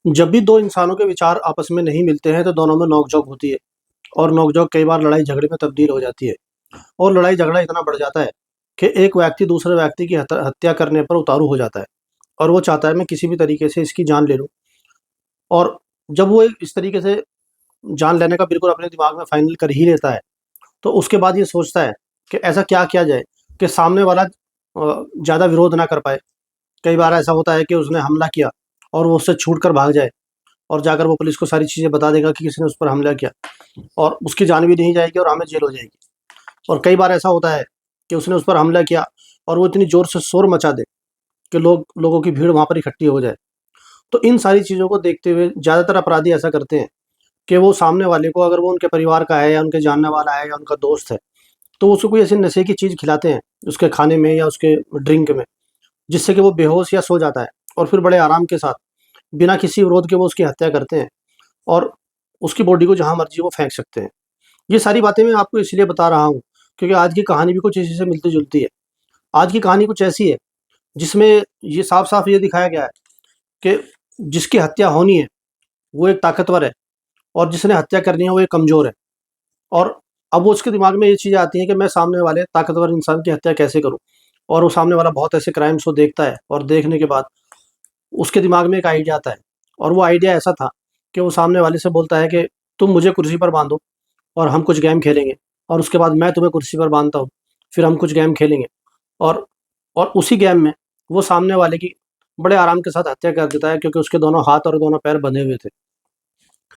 जब भी दो इंसानों के विचार आपस में नहीं मिलते हैं तो दोनों में नोक-झोंक होती है और नोक-झोंक कई बार लड़ाई-झगड़े में तब्दील हो जाती है और लड़ाई-झगड़ा इतना बढ़ जाता है कि एक व्यक्ति दूसरे व्यक्ति की हत्या करने पर उतारू हो जाता है और वो चाहता है मैं किसी भी तरीके से इसकी जान ले लूँ। और जब वो इस तरीके से जान लेने का बिल्कुल अपने दिमाग में फाइनल कर ही लेता है, तो उसके बाद ये सोचता है कि ऐसा क्या किया जाए कि सामने वाला ज़्यादा विरोध ना कर पाए। कई बार ऐसा होता है कि उसने हमला किया और वो उससे छूट कर भाग जाए और जाकर वो पुलिस को सारी चीज़ें बता देगा कि किसी ने उस पर हमला किया और उसकी जान भी नहीं जाएगी और हमें जेल हो जाएगी। और कई बार ऐसा होता है कि उसने उस पर हमला किया और वो इतनी ज़ोर से शोर मचा दे कि लोगों की भीड़ वहाँ पर इकट्ठी हो जाए। तो इन सारी चीज़ों को देखते हुए ज़्यादातर अपराधी ऐसा करते हैं कि वो सामने वाले को, अगर वो उनके परिवार का है या उनके जानने वाला है या उनका दोस्त है, तो उसको कोई ऐसी नशे की चीज़ खिलाते हैं, उसके खाने में या उसके ड्रिंक में, जिससे कि वो बेहोश या सो जाता है और फिर बड़े आराम के साथ, बिना किसी विरोध के वो उसकी हत्या करते हैं और उसकी बॉडी को जहाँ मर्ज़ी वो फेंक सकते हैं। ये सारी बातें मैं आपको इसलिए बता रहा हूँ, क्योंकि आज की कहानी भी कुछ इसी से मिलती-जुलती है। आज की कहानी कुछ ऐसी है, जिसमें ये साफ-साफ ये दिखाया गया है कि जिसकी हत्या होनी है, वो एक ताकतवर है और जिसने हत्या करनी है, वो एक कमज़ोर है। और अब वो उसके दिमाग में ये चीज़ें आती हैं कि मैं सामने वाले ताकतवर इंसान की हत्या कैसे करूँ? और वो सामने वाला बहुत ऐसे क्राइम्स को देखता है और देखने के बाद उसके दिमाग में एक आइडिया आता है और वो आइडिया ऐसा था कि वो सामने वाले से बोलता है कि तुम मुझे कुर्सी पर बाँधो और हम कुछ गेम खेलेंगे और उसके बाद मैं तुम्हें कुर्सी पर बाँधता हूँ, फिर हम कुछ गेम खेलेंगे और उसी गेम में वो सामने वाले की बड़े आराम के साथ हत्या कर देता है, क्योंकि उसके दोनों हाथ और दोनों पैर बंधे हुए थे।